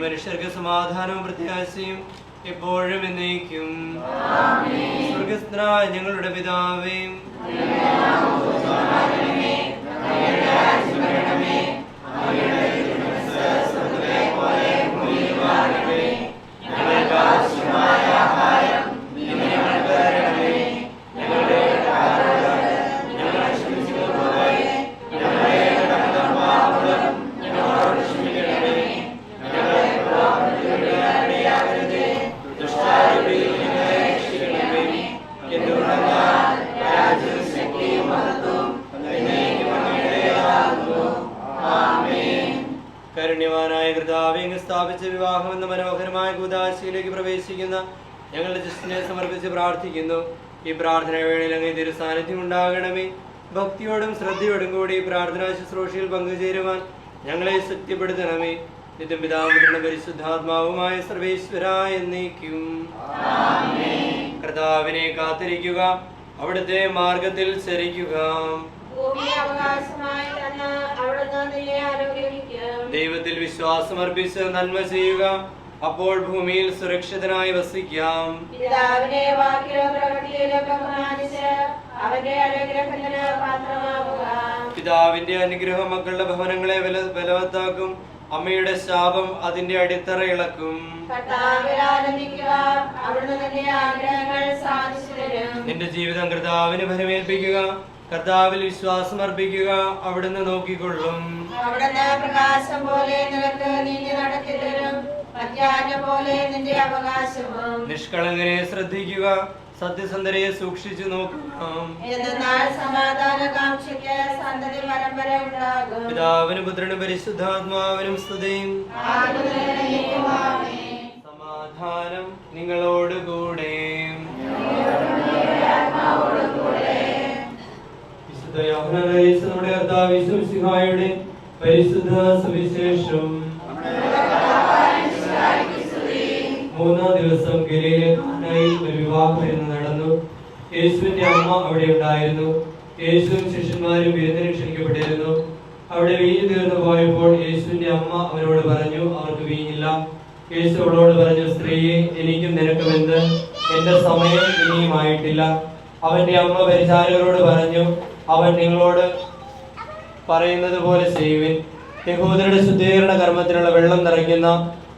മനുഷ്യർക്ക് സമാധാനവും പ്രത്യാശയും എപ്പോഴും എന്നേക്കും. സ്വർഗ്ഗസ്ഥനായ ഞങ്ങളുടെ പിതാവേ, കാരുണ്യവാനായ കർത്താവേ, അങ്ങ് സ്ഥാപിച്ച വിവാഹം എന്ന മനോഹരമായ കൂദാശയിലേക്ക് പ്രവേശിക്കുന്ന ഞങ്ങളുടെ ജസ്റ്റിനെ സമർപ്പിച്ച് പ്രാർത്ഥിക്കുന്നു. ഈ പ്രാർത്ഥന വേളയിൽ അങ്ങ് തിരുസാന്നിധ്യം ഉണ്ടാകണമേ. ഭക്തിയോടും ശ്രദ്ധയോടും കൂടി പ്രാർത്ഥനാ ശുശ്രൂഷയിൽ പങ്കുചേരുവാൻ ഞങ്ങളെ ശക്തിപ്പെടുത്തണമേ. നിത്യം പിതാവും പരിശുദ്ധാത്മാവുമായ സർവേശ്വര എന്നേക്കും. കർത്താവിനെ കാത്തിരിക്കുക, അവിടുത്തെ മാർഗത്തിൽ ചരിക്കുക. ദൈവത്തിൽ വിശ്വാസമർപ്പിച്ച് നന്മ ചെയ്യുക, അപ്പോൾ ഭൂമിയിൽ സുരക്ഷിതനായി വസിക്കാം. പിതാവിന്റെ അനുഗ്രഹം മക്കളുടെ ഭവനങ്ങളെ ബലവത്താക്കും, അമ്മയുടെ ശാപം അതിന്റെ അടിത്തറ ഇളക്കും. നിന്റെ ജീവിതം കർത്താവിന് ഫലമേൽപ്പിക്കുക, കർത്താവിൽ വിശ്വാസം അർപ്പിക്കുക, അവിടുന്ന് നോക്കിക്കൊള്ളും. അവിടുന്ന് പ്രകാശം പോലെ നിനക്ക് നീതി നടത്തി തരും, പോലെ നിന്റെ അവകാശവും. നിഷ്കളങ്കരെ ശ്രദ്ധിക്കുക, സത്യസന്ധരെ സൂക്ഷിച്ചു നോക്കുക. പിതാവിനും പുത്രനും പരിശുദ്ധാത്മാവിനും സ്തുതിയും. സമാധാനം നിങ്ങളോടുകൂടെ. വിശുദ്ധ യോഹന്നാൻ അറിയിച്ച നമ്മുടെ കർത്താവ് യേശു മിശിഹായുടെ പരിശുദ്ധ സുവിശേഷം. മൂന്നാം ദിവസം ഗലീലയിലെ കാനായിൽ ഒരു വിവാഹ വിരുന്ന് നടന്നു. യേശുവിന്റെ അമ്മ അവിടെ ഉണ്ടായിരുന്നു. യേശുവും ശിഷ്യന്മാരും വിരുന്നിന് ക്ഷണിക്കപ്പെട്ടിരുന്നു. അവിടെ വീഞ്ഞ് തീർന്നു പോയപ്പോൾ യേശുവിന്റെ അമ്മ അവരോട് പറഞ്ഞു, അവർക്ക് വീഞ്ഞില്ല. യേശു അവളോട് പറഞ്ഞു, സ്ത്രീയെ, എനിക്കും നിനക്കും എന്ത്? എന്റെ സമയം ഇനിയും ആയിട്ടില്ല. അവന്റെ അമ്മ പരിചാരകരോട് പറഞ്ഞു, അവൻ നിങ്ങളോട് പറയുന്നത് പോലെ ചെയ്യുവിൻ. യഹൂദരുടെ ശുദ്ധീകരണ കർമ്മത്തിനുള്ള വെള്ളം നിറയ്ക്കുന്ന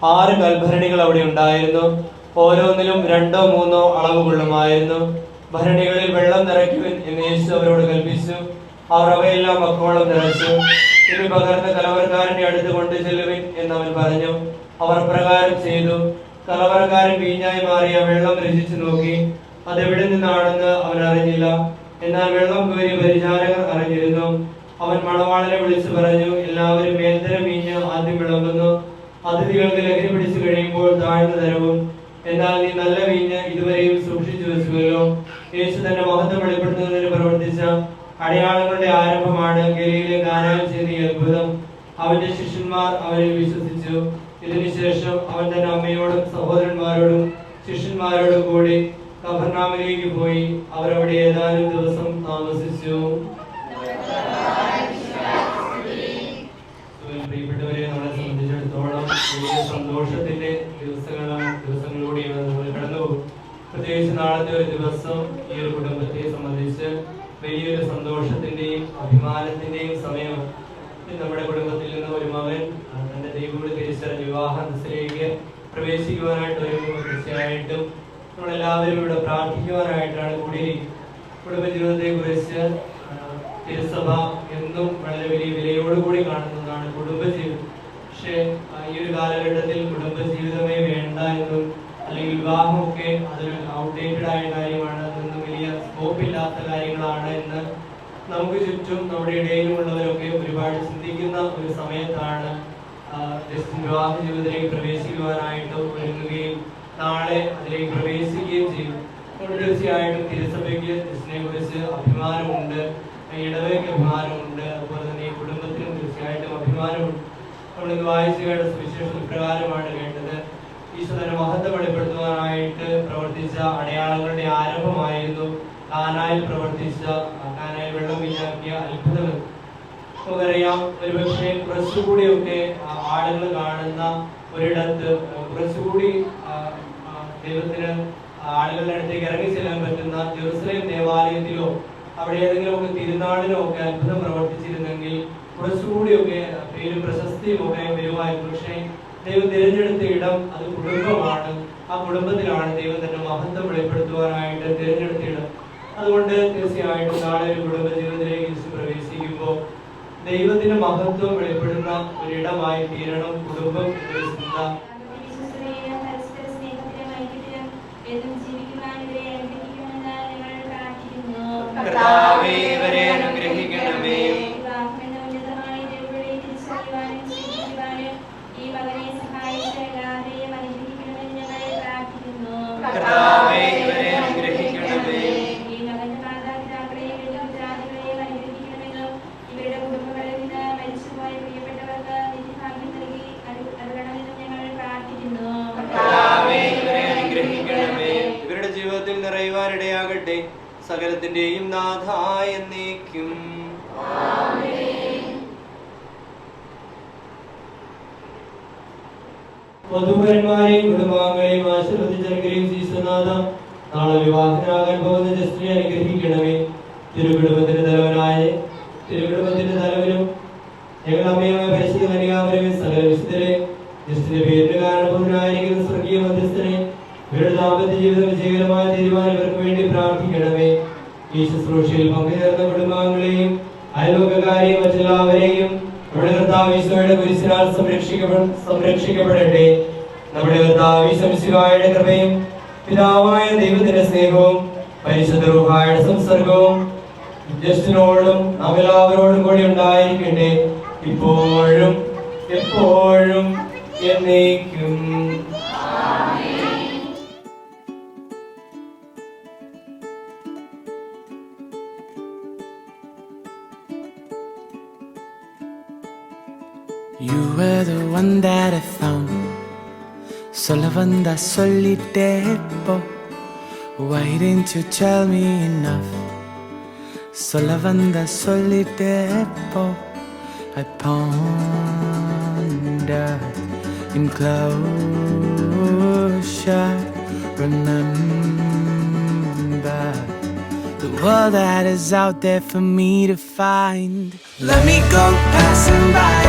6 കൽഭരണികൾ അവിടെ ഉണ്ടായിരുന്നു. ഓരോന്നിലും 2 or 3 അളവ് കൊള്ളുമായിരുന്നു. ഭരണികളിൽ വെള്ളം നിറയ്ക്കുവിൻ എന്ന് യേശു അവരോട് കൽപ്പിച്ചു. അവർ അവയെല്ലാം അക്കോളം നിറച്ചു. ഇനി പകർന്ന് കലവറക്കാരന്റെ അടുത്ത് കൊണ്ടു ചെല്ലുവിൻ എന്നവൻ പറഞ്ഞു. അവർ പ്രകാരം ചെയ്തു. കലവറക്കാരൻ വീഞ്ഞായി മാറിയ വെള്ളം രുചിച്ചു നോക്കി. അതെവിടെ നിന്നാണെന്ന് അവൻ അറിഞ്ഞില്ല. എന്നാൽ വെള്ളം കോരിയ പരിചാരകർ അറിഞ്ഞിരുന്നു. അവൻ മണവാളനെ വിളിച്ചു പറഞ്ഞു, എല്ലാവരും മേൽത്തരം വീഞ്ഞ് ആദ്യം വിളമ്പുന്നു, അതിഥികൾക്ക് ലഹരി പിടിച്ചു കഴിയുമ്പോൾ താഴ്ന്ന തരവും. എന്നാൽ നീ നല്ല വീഞ്ഞ് ഇതുവരെയും സൂക്ഷിച്ചു വെച്ചുവല്ലോ. യേശു തന്റെ മഹത്വം വെളിപ്പെടുത്തുന്നതിന് പ്രവർത്തിച്ച അടയാളങ്ങളുടെ ആരംഭമാണ് ഗലീലയിലെ കാനായിൽ ചെയ്ത ഈ അത്ഭുതം. അവന്റെ ശിഷ്യന്മാർ അവനിൽ വിശ്വസിച്ചു. ഇതിനുശേഷം അവൻ തന്റെ അമ്മയോടും സഹോദരന്മാരോടും ശിഷ്യന്മാരോടും കൂടി കഫർനാമിലേക്ക് പോയി. അവരവിടെ ഏതാനും ദിവസം താമസിച്ചു. പ്രിയപ്പെട്ടവരെ, നമ്മളെ സംബന്ധിച്ചിടത്തോളം വലിയ സന്തോഷത്തിന്റെ ദിവസങ്ങളിലൂടെയാണ് നമ്മൾ കടന്നു പോകും. പ്രത്യേകിച്ച് നാളത്തെ ഒരു ദിവസം ഈ ഒരു കുടുംബത്തെ സംബന്ധിച്ച് വലിയൊരു സന്തോഷത്തിന്റെയും അഭിമാനത്തിന്റെയും സമയമാണ്. നമ്മുടെ കുടുംബത്തിൽ നിന്ന് ഒരു മകൻ തന്റെ ദൈവത്തോട് തിരിച്ചറിഞ്ഞ് വിവാഹത്തിലേക്ക് പ്രവേശിക്കുവാനായിട്ട് വരുമ്പോൾ തീർച്ചയായിട്ടും നമ്മളെല്ലാവരും ഇവിടെ പ്രാർത്ഥിക്കുവാനായിട്ടാണ് കൂടിയിരിക്കുന്നത്. കുടുംബജീവിതത്തെ കുറിച്ച് തിരുസഭ എന്നും വളരെ വലിയ വിലയോടുകൂടി കാണുന്നതാണ് കുടുംബജീവിതം. പക്ഷേ ഈ ഒരു കാലഘട്ടത്തിൽ കുടുംബജീവിതമേ വേണ്ട എന്നും അല്ലെങ്കിൽ വിവാഹമൊക്കെ അതൊരു ഔട്ട്ഡേറ്റഡ് ആയ കാര്യമാണ്, അതൊന്നും വലിയ സ്കോപ്പില്ലാത്ത കാര്യങ്ങളാണ് എന്ന് നമുക്ക് ചുറ്റും നമ്മുടെ ഇടയിലുമുള്ളവരൊക്കെ ഒരുപാട് ചിന്തിക്കുന്ന ഒരു സമയത്താണ് ജസ്റ്റിൻ വിവാഹ ജീവിതത്തിലേക്ക് പ്രവേശിക്കുവാനായിട്ട് ഒരുങ്ങുകയും നാളെ അതിലേക്ക് പ്രവേശിക്കുകയും ചെയ്യും. അപ്പോൾ തീർച്ചയായിട്ടും തിരുസഭയ്ക്ക് ജസ്റ്റിനെ കുറിച്ച് അഭിമാനമുണ്ട്, ഇടവയ്ക്ക് അഭിമാനമുണ്ട്, അതുപോലെ തന്നെ ഈ കുടുംബത്തിനും തീർച്ചയായിട്ടും അഭിമാനമുണ്ട്. നമ്മളിന്ന് വായിച്ചു കേട്ട സുവിശേഷം ഇപ്രകാരമാണ് കേട്ടത്. ഈശോ തന്നെ മഹത്വം വെളിപ്പെടുത്തുവാനായിട്ട് പ്രവർത്തിച്ച അടയാളങ്ങളുടെ ആരംഭമായിരുന്നു കാനായിൽ വെള്ളം വീഞ്ഞാക്കിയ അത്ഭുതം. നമുക്കറിയാം, ഒരുപക്ഷെ കുറച്ചുകൂടിയൊക്കെ ആളുകൾ കാണുന്ന ഒരിടത്ത് കുറച്ചുകൂടി ദൈവത്തിന് ആളുകളുടെ അടുത്തേക്ക് ഇറങ്ങി ചെല്ലാൻ പറ്റുന്ന ജെറുസലേം ദേവാലയത്തിലോ അവിടെ ഏതെങ്കിലും ഒക്കെ തിരുനാളിലോ ഒക്കെ അത്ഭുതം പ്രവർത്തിച്ചിരുന്നെങ്കിൽ കുറച്ചുകൂടിയൊക്കെ പേരും പ്രശസ്തിയും ഒക്കെ വരുമായിരുന്നു. പക്ഷേ ദൈവം തിരഞ്ഞെടുത്ത ഇടം അത് കുടുംബമാണ്. ആ കുടുംബത്തിലാണ് ദൈവം തന്നെ മഹത്വം വെളിപ്പെടുത്തുവാനായിട്ട് തിരഞ്ഞെടുത്ത ഇടം. അതുകൊണ്ട് തീർച്ചയായിട്ടും നാളെ ഒരു കുടുംബ ജീവിതത്തിലേക്ക് പ്രവേശിക്കുമ്പോൾ ദൈവത്തിന്റെ മഹത്വം വെളിപ്പെടുന്ന ഒരിടമായി തീരണം കുടുംബം എന്നൊരു ചിന്ത. ഇവരുടെ ജീവിതത്തിൽ നിറയുവാനിടയാകട്ടെ. സകലത്തിന്റെയും നാഥായ എന്നേക്കും. വധൂവരന്മാരെയും കുടുംബാംഗങ്ങളെയും ആശീർവദിച്ചനുഗ്രഹിച്ച ഈശ്വരനാഥ, നാളെ വിവാഹനാകാൻ പോകുന്ന ജസ്റ്റിനെ അനുഗ്രഹിക്കണമേ. തിരുകുടുംബത്തിന്റെ തലവനും ഞങ്ങൾ അമ്മയുമായ പരിശുദ്ധ കന്യകാമരിയമേ, സകല വിശുദ്ധരെ, ജസ്റ്റിന്റെ പേരിന് കാരണഭൂതനായിരിക്കുന്ന സ്വർഗീയ മധ്യസ്ഥനെ, ഇവരുടെ ദാമ്പത്യ ജീവിതം വിജയകരമായ തീരുമാനം ഇവർക്ക് വേണ്ടി പ്രാർത്ഥിക്കണമേ. ഈ ശുശ്രൂഷയിൽ പങ്കുചേർന്ന കുടുംബാംഗങ്ങളെയും അയൽവക്കക്കാരെയും മറ്റെല്ലാവരെയും നമ്മുടെ കർത്താവ് ഈശോയുടെ കുരിശിനാൽ സംരക്ഷിക്കപ്പെടട്ടെ. നമ്മുടെ കർത്താവ് ഈശോ മിശിഹായുടെ കൃപയും പിതാവായ ദൈവത്തിന്റെ സ്നേഹവും പരിശുദ്ധ റൂഹായുടെ സംസർഗവും ജസ്റ്റിനോടും നാം എല്ലാവരോടും കൂടി ഉണ്ടായിരിക്കട്ടെ, ഇപ്പോഴും എപ്പോഴും എന്നേക്കും. You were the one that I found. Solo vanda solitepo. Why didn't you tell me enough? Solo vanda solitepo. I ponder in closure. Remember the world that is out there for me to find. Let me go passing by.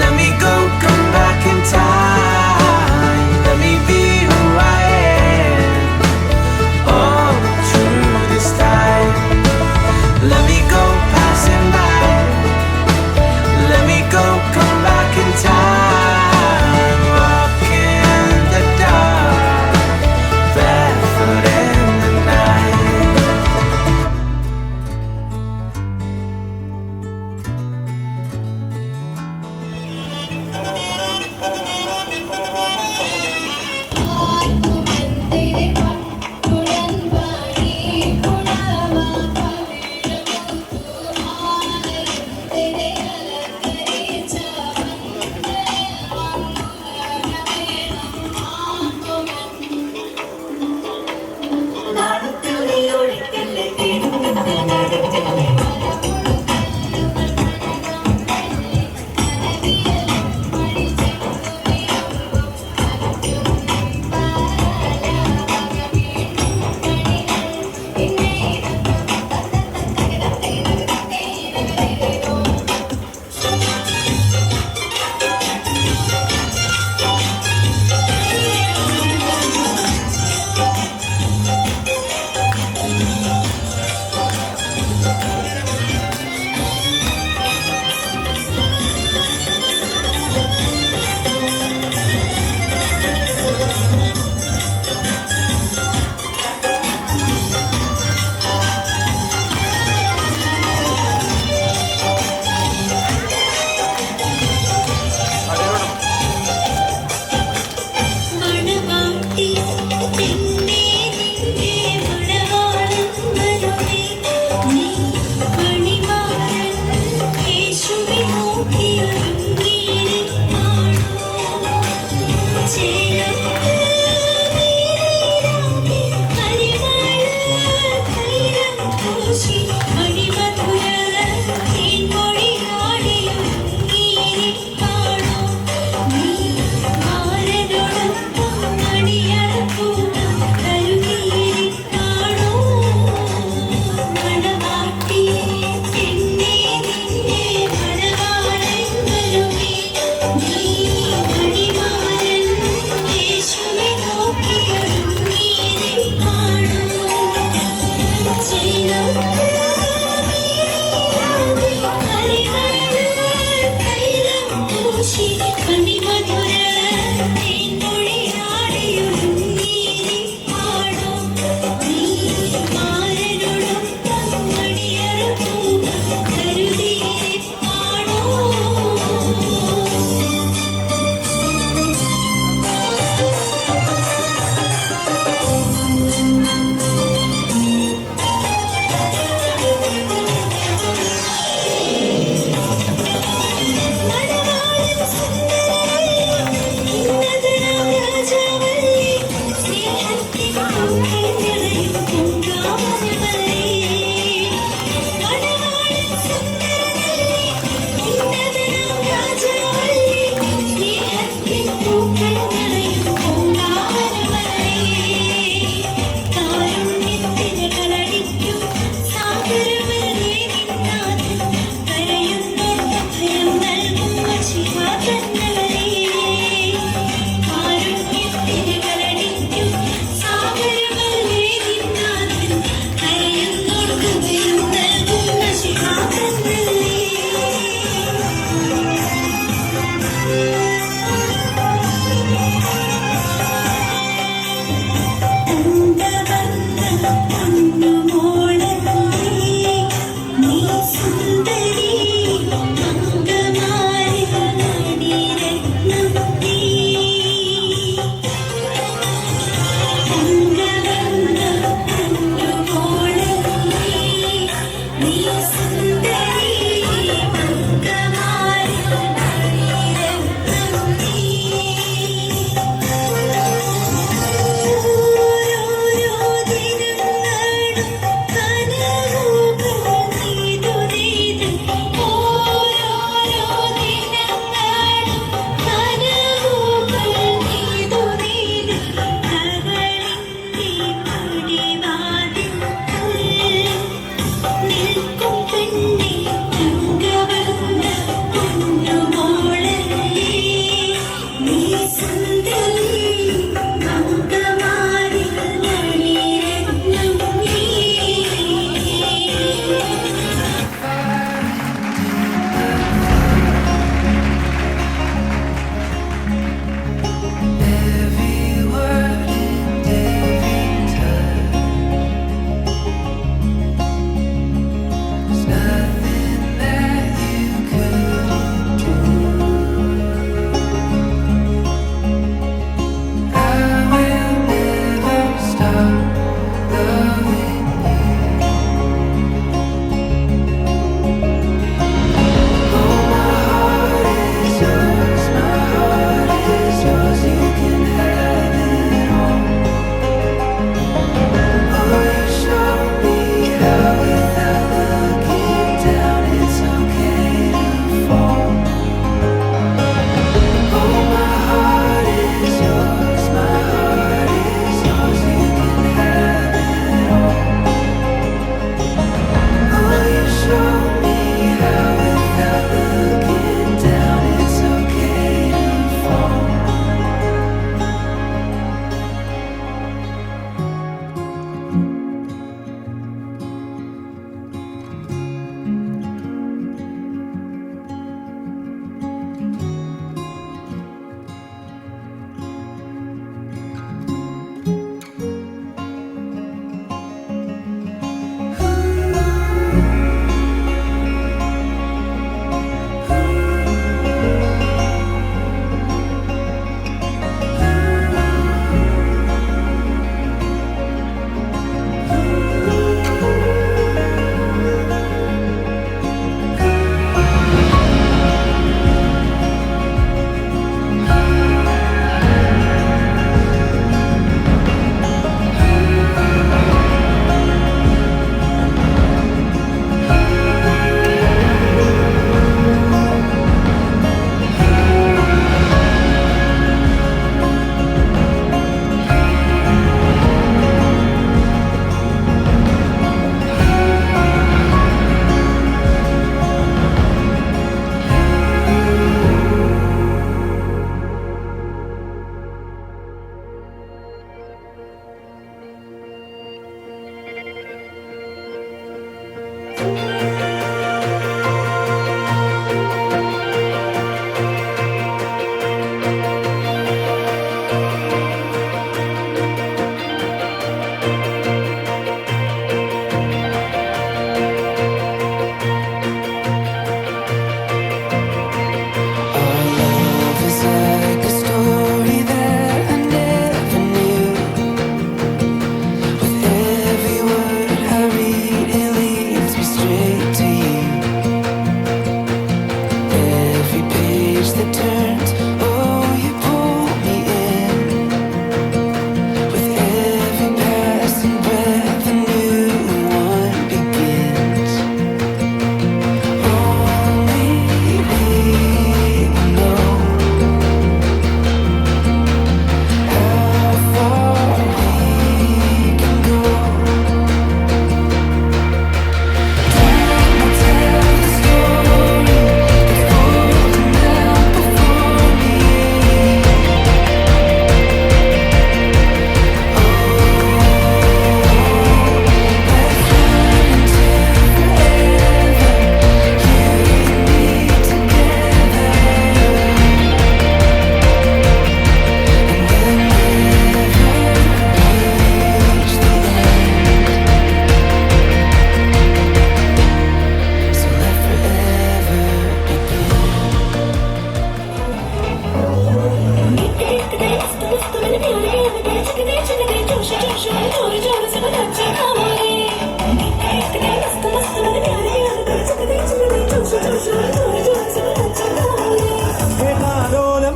Let me go, come back in time. Let me be who I am, all through this time. Let me go passing by. Let me go, come back in time. Walk in the dark, barefoot in the night.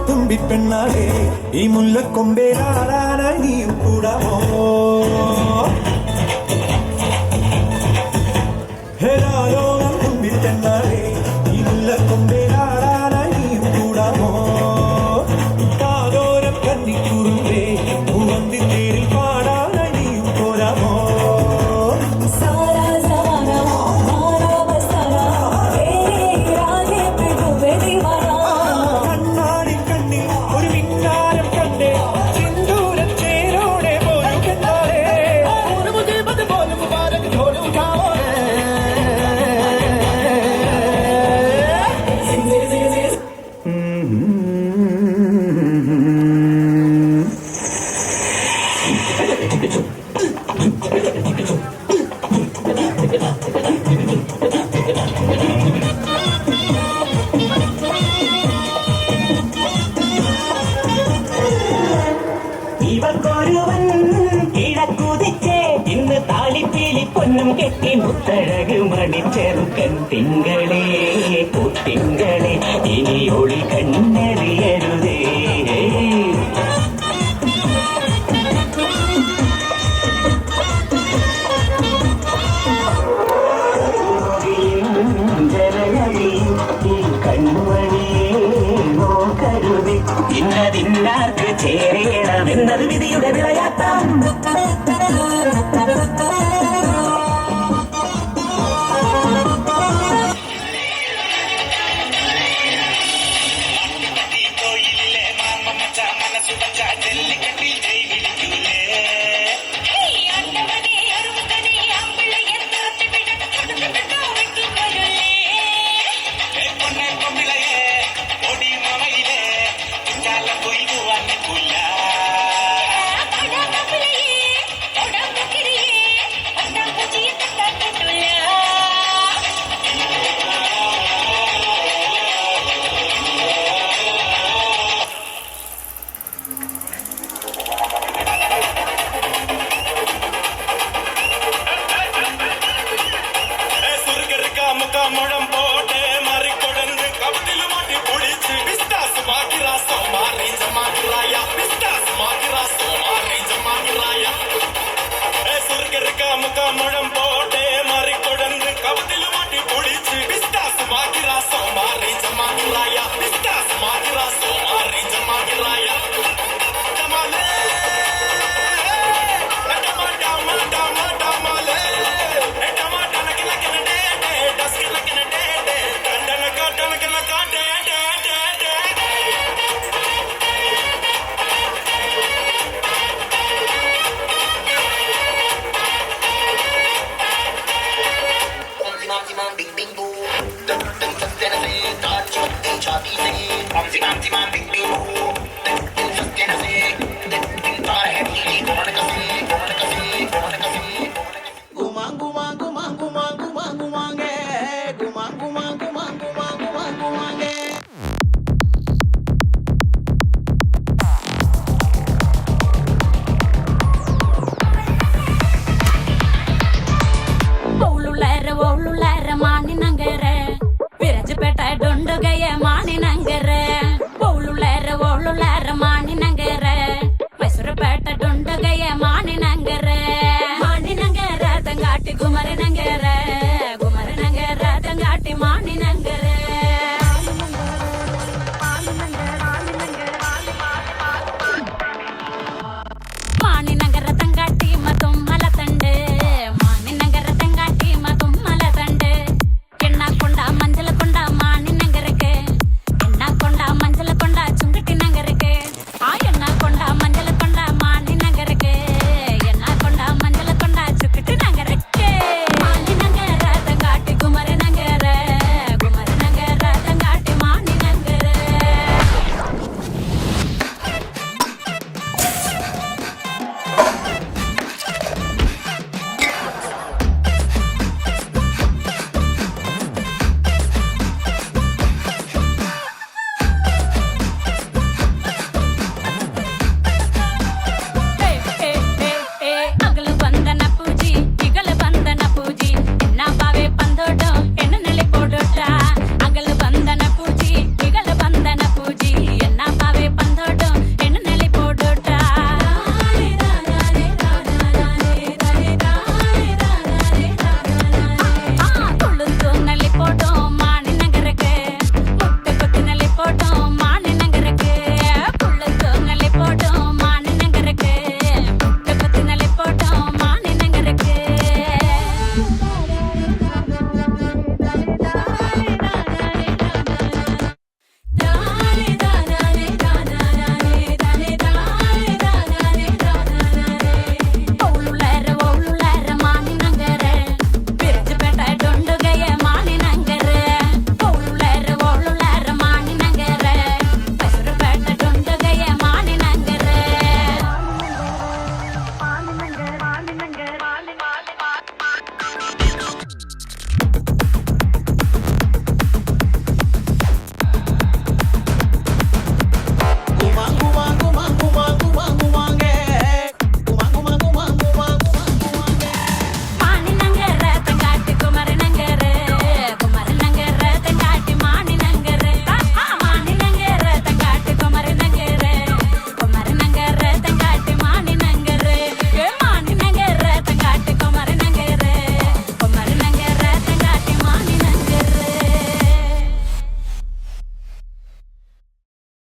തുമ്പിപ്പെണ്ണാളെ ഈ മുല്ലക്കൊമ്പേലാടാനായി നീയും കൂടാമോ ഹേരാലോലം തുമ്പിപ്പെണ്ണാളെ ഈ മുല്ലക്കൊമ്പേലാടാനായി നീയും കൂടാമോ താരോരം കന്നിക്കുറുമ്പേ പൂവന്തി തേരിൽ പാടാനായി നീയും പോരാമോ കണ്ണാടി കണ്ണിൽ ഒരു മിന്നാരം കണ്ടേ സിന്ദൂരം ചേരോടെ പോലും പൊന്നും കെട്ടി മുത്തഴക് മണിച്ചെറുക്കൻ തിങ്കളേ പൂത്തിങ്കളെ ഇനി ഒളി കണ്ണെറിയരുതേ. ഇന്നതിന്നാർക്ക് ചേരണമെന്നത് വിധിയുടെ വിളയാട്ടം. മുഴം പോട്ടെ മറിക്കൊടന്ന് കവിതില് മാറ്റി പൊളിച്ച് വിസ്താസ് മാക്കിറാസോ മാറി ജമാക്കിറായ വിസ്താസ് മാക്കിറാസോ മാറി ജമാക്കിറായ സുർഗർക്ക മുഴം പോട്ടെ മറിക്കൊടന്ന് കവിതില് മാറ്റി പൊളിച്ച് വിസ്താസ് മാക്കിറാസോ മാറി ജമാക്കിറായ വിസ്താസ് മാക്കിറാസോ മാറി ജമാക്കിറായ ജമാലേ ಮಾನಿನಂಗರ ವಿರಜಪೇಟ ಡೊಂಡುಗಯ ಮಾನಿನಂಗರ